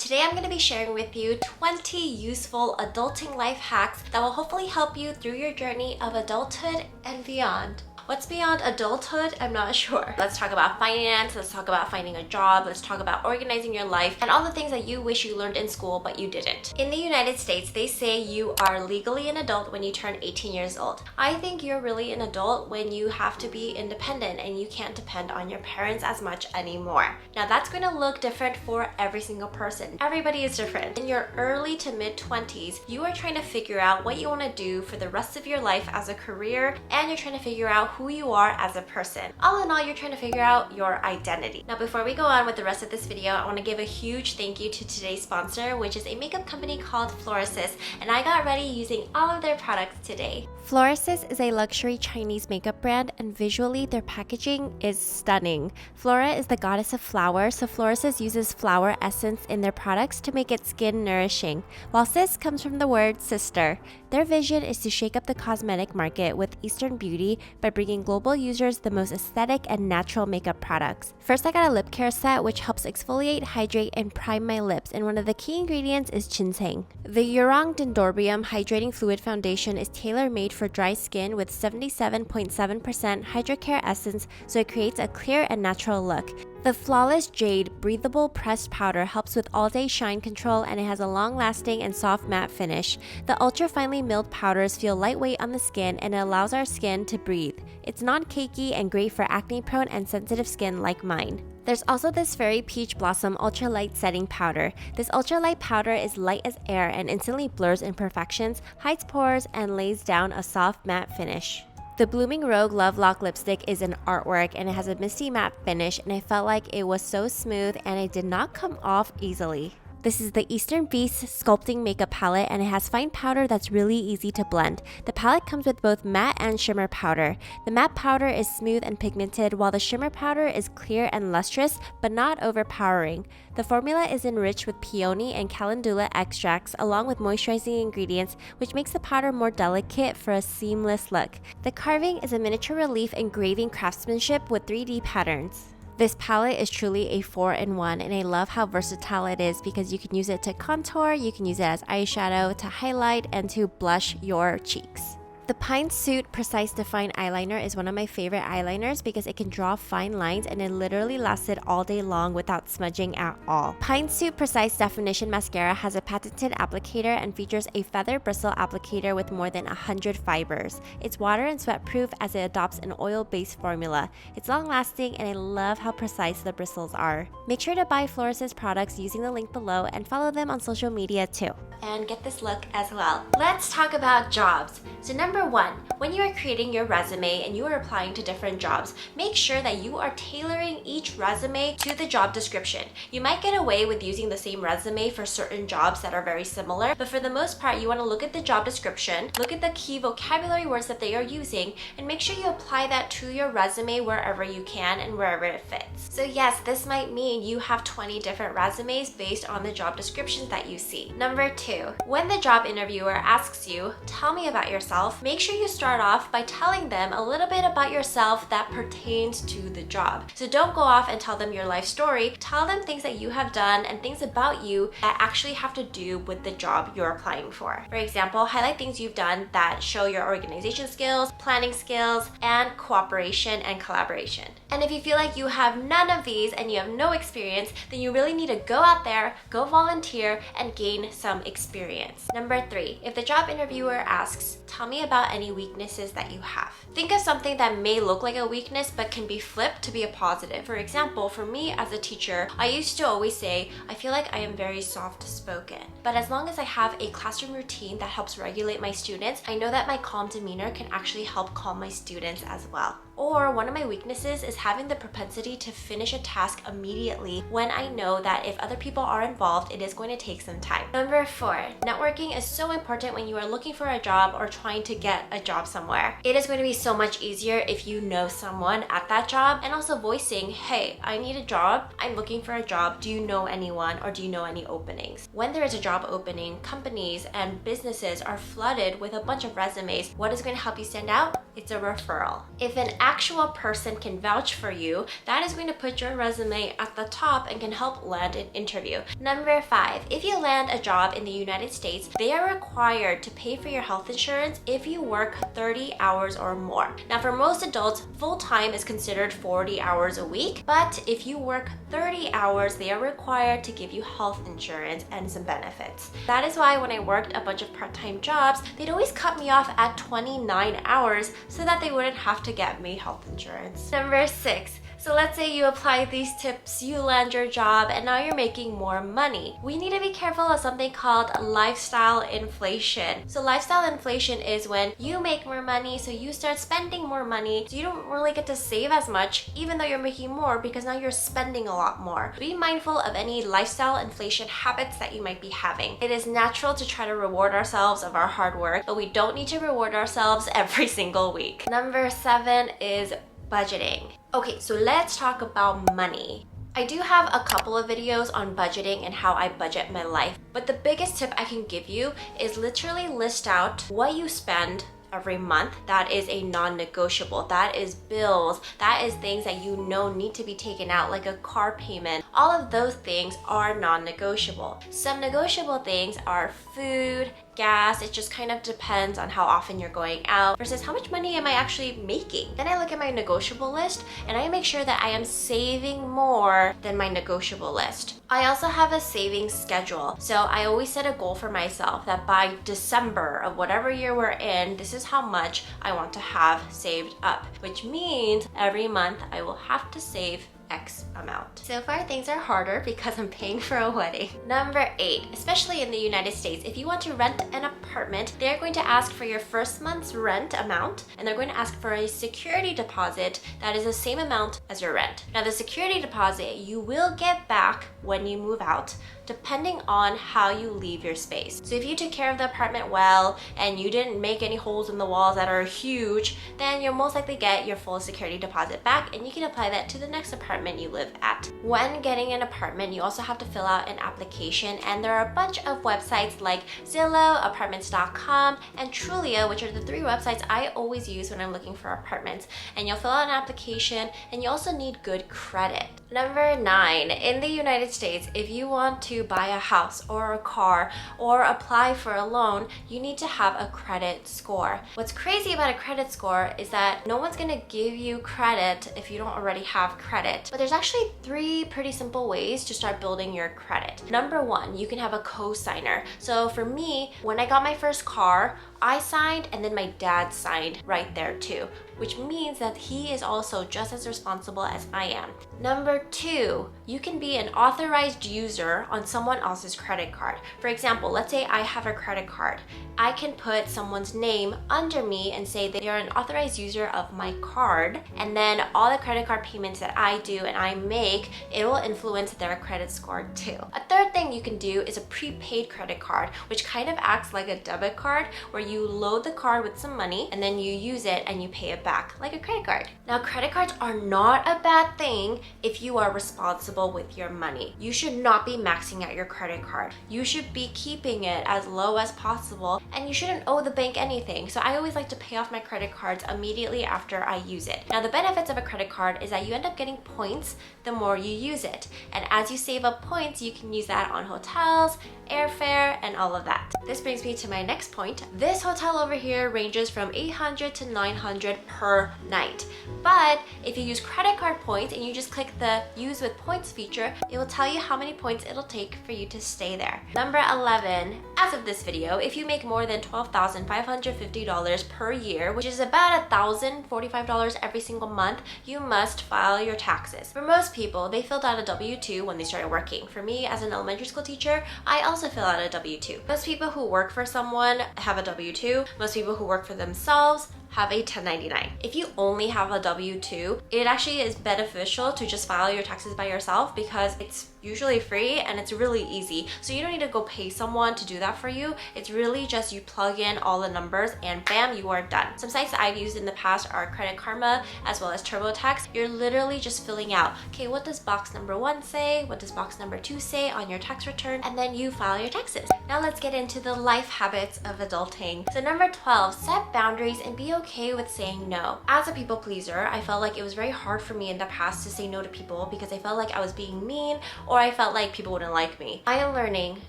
today I'm going to be sharing with you 20 useful adulting life hacks that will hopefully help you through your journey of adulthood and beyond. What's beyond adulthood? I'm not sure. Let's talk about finance, let's talk about finding a job, let's talk about organizing your life, and all the things that you wish you learned in school but you didn't. In the United States, they say you are legally an adult when you turn 18 years old. I think you're really an adult when you have to be independent and you can't depend on your parents as much anymore. Now that's going to look different for every single person. Everybody is different. In your early to mid 20s, you are trying to figure out what you want to do for the rest of your life as a career, and you're trying to figure out who you are as a person. All in all, you're trying to figure out your identity. Now, before we go on with the rest of this video, I want to give a huge thank you to today's sponsor, which is a makeup company called Florasis, and I got ready using all of their products today. Florasis is a luxury Chinese makeup brand, and visually their packaging is stunning. Flora is the goddess of flowers, so Florasis uses flower essence in their products to make it skin nourishing, while sis comes from the word sister. Their vision is to shake up the cosmetic market with Eastern beauty by bringing global users the most aesthetic and natural makeup products. First, I got a lip care set which helps exfoliate, hydrate, and prime my lips, and one of the key ingredients is ginseng. The Yurong Dendrobium Hydrating Fluid Foundation is tailor-made for dry skin with 77.7% Hydrocare essence, so it creates a clear and natural look. The Flawless Jade Breathable Pressed Powder helps with all-day shine control, and it has a long-lasting and soft matte finish. The ultra-finely milled powders feel lightweight on the skin, and it allows our skin to breathe. It's non-cakey and great for acne-prone and sensitive skin like mine. There's also this Fairy Peach Blossom Ultra Light Setting Powder. This ultra light powder is light as air and instantly blurs imperfections, hides pores, and lays down a soft matte finish. The Blooming Rogue Love Lock lipstick is an artwork, and it has a misty matte finish, and I felt like it was so smooth and it did not come off easily. This is the Eastern Beast Sculpting Makeup Palette, and it has fine powder that's really easy to blend. The palette comes with both matte and shimmer powder. The matte powder is smooth and pigmented, while the shimmer powder is clear and lustrous, but not overpowering. The formula is enriched with peony and calendula extracts along with moisturizing ingredients, which makes the powder more delicate for a seamless look. The carving is a miniature relief engraving craftsmanship with 3D patterns. This palette is truly a 4-in-1, and I love how versatile it is because you can use it to contour, you can use it as eyeshadow, to highlight, and to blush your cheeks. The Pine Suit Precise Define Eyeliner is one of my favorite eyeliners because it can draw fine lines, and it literally lasted all day long without smudging at all. Pine Suit Precise Definition Mascara has a patented applicator and features a feather bristle applicator with more than 100 fibers. It's water and sweat proof as it adopts an oil-based formula. It's long-lasting, and I love how precise the bristles are. Make sure to buy Florasis products using the link below and follow them on social media too. And get this look as well. Let's talk about jobs. So number one, when you are creating your resume and you are applying to different jobs, make sure that you are tailoring each resume to the job description. You might get away with using the same resume for certain jobs that are very similar, but for the most part, you want to look at the job description, look at the key vocabulary words that they are using, and make sure you apply that to your resume wherever you can and wherever it fits. So yes, this might mean you have 20 different resumes based on the job descriptions that you see. Number two, when the job interviewer asks you, tell me about yourself, make sure you start off by telling them a little bit about yourself that pertains to the job. So don't go off and tell them your life story. Tell them things that you have done and things about you that actually have to do with the job you're applying for. For example, highlight things you've done that show your organization skills, planning skills, and cooperation and collaboration. And if you feel like you have none of these and you have no experience, then you really need to go out there, go volunteer, and gain some experience. Number three, if the job interviewer asks, tell me about any weaknesses that you have. Think of something that may look like a weakness but can be flipped to be a positive. For example, for me as a teacher, I used to always say, I feel like I am very soft-spoken. But as long as I have a classroom routine that helps regulate my students, I know that my calm demeanor can actually help calm my students as well. Or one of my weaknesses is having the propensity to finish a task immediately when I know that if other people are involved, it is going to take some time. Number four, networking is so important when you are looking for a job or trying to get a job somewhere. It is going to be so much easier if you know someone at that job, and also voicing, hey, I need a job, I'm looking for a job, do you know anyone or do you know any openings? When there is a job opening, companies and businesses are flooded with a bunch of resumes. What is going to help you stand out It's a referral. If an actual person can vouch for you, that is going to put your resume at the top and can help land an interview. Number 5, if you land a job in the United States, they are required to pay for your health insurance if you work 30 hours or more. Now, for most adults, full-time is considered 40 hours a week, but if you work 30 hours, they are required to give you health insurance and some benefits. That is why when I worked a bunch of part-time jobs, they'd always cut me off at 29 hours so that they wouldn't have to get me health insurance. Number 6, so let's say you apply these tips, you land your job, and now you're making more money. We need to be careful of something called lifestyle inflation. So lifestyle inflation is when you make more money, so you start spending more money, so you don't really get to save as much, even though you're making more, because now you're spending a lot more. Be mindful of any lifestyle inflation habits that you might be having. It is natural to try to reward ourselves of our hard work, but we don't need to reward ourselves every single week. Number 7 is budgeting. Okay, so let's talk about money. I do have a couple of videos on budgeting and how I budget my life, but the biggest tip I can give you is literally list out what you spend every month. That is a non-negotiable. That is bills. That is things that you know need to be taken out, like a car payment. All of those things are non-negotiable. Some negotiable things are food, gas. It just kind of depends on how often you're going out versus how much money am I actually making. Then I look at my negotiable list and I make sure that I am saving more than my negotiable list. I also have a savings schedule. So I always set a goal for myself that by December of whatever year we're in, this is how much I want to have saved up, which means every month I will have to save X amount. So far things are harder because I'm paying for a wedding. Number 8, especially in the United States, if you want to rent an apartment, they're going to ask for your first month's rent amount, and they're going to ask for a security deposit that is the same amount as your rent. Now the security deposit you will get back when you move out, depending on how you leave your space. So if you took care of the apartment well and you didn't make any holes in the walls that are huge, then you'll most likely get your full security deposit back, and you can apply that to the next apartment you live at. When getting an apartment, you also have to fill out an application, and there are a bunch of websites like Zillow, apartments.com, and Trulia, which are the 3 websites I always use when I'm looking for apartments. And you'll fill out an application, and you also need good credit. Number 9, in the United States, if you want to buy a house or a car or apply for a loan, you need to have a credit score. What's crazy about a credit score is that no one's gonna give you credit if you don't already have credit. But there's actually 3 pretty simple ways to start building your credit. Number 1, you can have a co-signer. So for me, when I got my first car, I signed and then my dad signed right there too, which means that he is also just as responsible as I am. Number 2, you can be an authorized user on someone else's credit card. For example, let's say I have a credit card. I can put someone's name under me and say they are an authorized user of my card, and then all the credit card payments that I do and I make, it will influence their credit score too. A third thing you can do is a prepaid credit card, which kind of acts like a debit card where you load the card with some money and then you use it and you pay it back like a credit card. Now, credit cards are not a bad thing if you are responsible with your money. You should not be maxing out your credit card. You should be keeping it as low as possible, and you shouldn't owe the bank anything. So I always like to pay off my credit cards immediately after I use it. Now, the benefits of a credit card is that you end up getting points the more you use it. And as you save up points, you can use that on hotels, airfare, and all of that. This brings me to my next point. This hotel over here ranges from $800 to $900 per night. But if you use credit card points and you just click the use with points feature, it will tell you how many points it'll take for you to stay there. Number 11, as of this video, if you make more than $12,550 per year, which is about $1,045 every single month, you must file your taxes. For most people, they filled out a W-2 when they started working. For me, as an elementary school teacher, I also fill out a W-2. Most people who work for someone have a W-2. Most people who work for themselves have a 1099. If you only have a W-2, it actually is beneficial to just file your taxes by yourself because it's usually free and it's really easy. So you don't need to go pay someone to do that for you. It's really just you plug in all the numbers and bam, you are done. Some sites I've used in the past are Credit Karma as well as TurboTax. You're literally just filling out, okay, what does box number 1 say? What does box number 2 say on your tax return? And then you file your taxes. Now let's get into the life habits of adulting. So number 12, set boundaries and be okay with saying no. As a people pleaser, I felt like it was very hard for me in the past to say no to people because I felt like I was being mean or I felt like people wouldn't like me. I am learning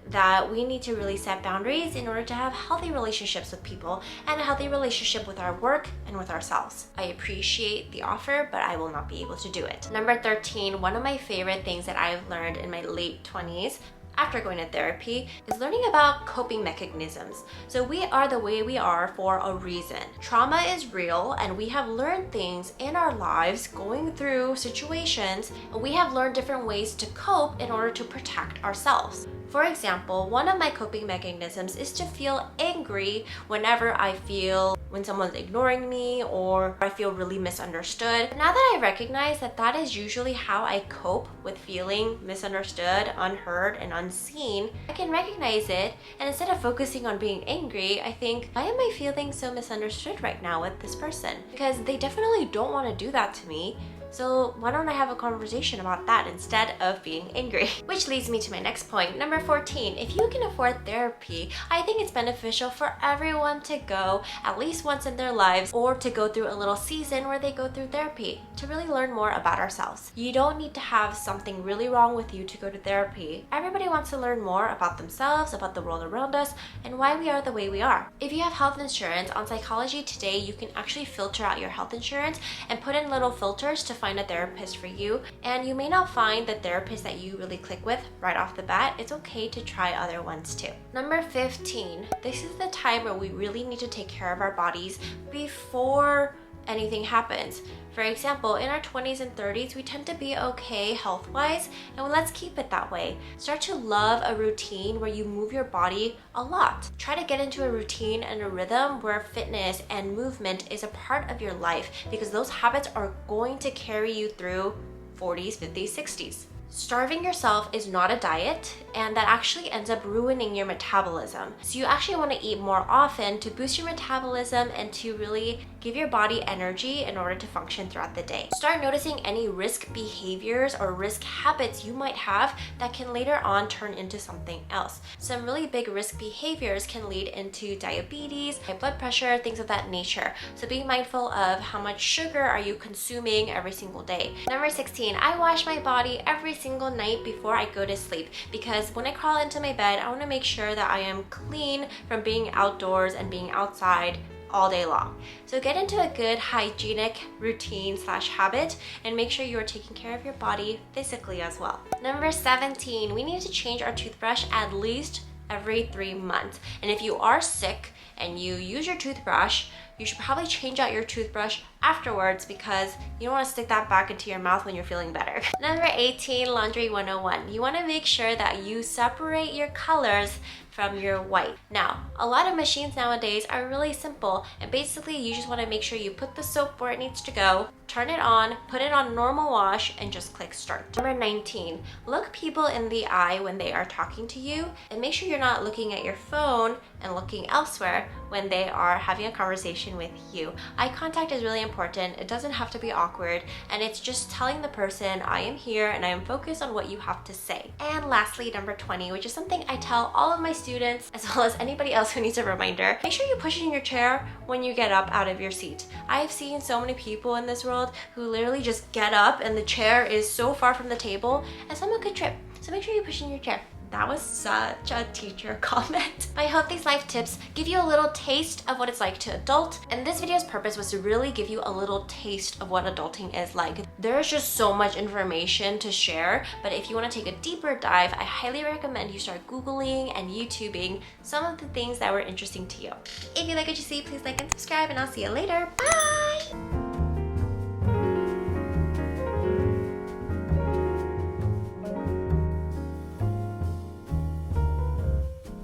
that we need to really set boundaries in order to have healthy relationships with people and a healthy relationship with our work and with ourselves. I appreciate the offer, but I will not be able to do it. Number 13, one of my favorite things that I've learned in my late 20s after going to therapy is learning about coping mechanisms. So we are the way we are for a reason. Trauma is real and we have learned things in our lives going through situations, and we have learned different ways to cope in order to protect ourselves. For example, one of my coping mechanisms is to feel angry whenever I feel when someone's ignoring me or I feel really misunderstood. Now that I recognize that that is usually how I cope with feeling misunderstood, unheard, and unseen, I can recognize it, and instead of focusing on being angry, I think, why am I feeling so misunderstood right now with this person? Because they definitely don't want to do that to me. So why don't I have a conversation about that instead of being angry? Which leads me to my next point, number 14. If you can afford therapy, I think it's beneficial for everyone to go at least once in their lives or to go through a little season where they go through therapy to really learn more about ourselves. You don't need to have something really wrong with you to go to therapy. Everybody wants to learn more about themselves, about the world around us, and why we are the way we are. If you have health insurance, on Psychology Today, you can actually filter out your health insurance and put in little filters to find a therapist for you, and you may not find the therapist that you really click with right off the bat. It's okay to try other ones too. Number 15, this is the time where we really need to take care of our bodies before anything happens. For example, in our 20s and 30s, we tend to be okay health-wise, and let's keep it that way. Start to love a routine where you move your body a lot. Try to get into a routine and a rhythm where fitness and movement is a part of your life, because those habits are going to carry you through 40s, 50s, 60s. Starving yourself is not a diet, and that actually ends up ruining your metabolism. So you actually want to eat more often to boost your metabolism and to really give your body energy in order to function throughout the day. Start noticing any risk behaviors or risk habits you might have that can later on turn into something else. Some really big risk behaviors can lead into diabetes, high blood pressure, things of that nature. So be mindful of how much sugar are you consuming every single day. Number 16, I wash my body every single night before I go to sleep, because when I crawl into my bed, I want to make sure that I am clean from being outdoors and being outside all day long. So get into a good hygienic routine / habit and make sure you are taking care of your body physically as well. Number 17, we need to change our toothbrush at least every 3 months. And if you are sick and you use your toothbrush, you should probably change out your toothbrush afterwards, because you don't want to stick that back into your mouth when you're feeling better. Number 18, laundry 101. You want to make sure that you separate your colors from your white. Now, a lot of machines nowadays are really simple, and basically you just want to make sure you put the soap where it needs to go, turn it on, put it on normal wash, and just click start. Number 19, look people in the eye when they are talking to you, and make sure you're not looking at your phone and looking elsewhere when they are having a conversation with you. Eye contact is really important. It doesn't have to be awkward, and it's just telling the person, I am here and I am focused on what you have to say. And lastly, number 20, which is something I tell all of my students as well as anybody else who needs a reminder, make sure you push in your chair when you get up out of your seat. I've seen so many people in this world who literally just get up and the chair is so far from the table and someone could trip. So make sure you push in your chair. That was such a teacher comment. I hope these life tips give you a little taste of what it's like to adult, and this video's purpose was to really give you a little taste of what adulting is like. There's just so much information to share, but if you want to take a deeper dive, I highly recommend you start Googling and YouTubing some of the things that were interesting to you. If you like what you see, please like and subscribe, and I'll see you later. Bye!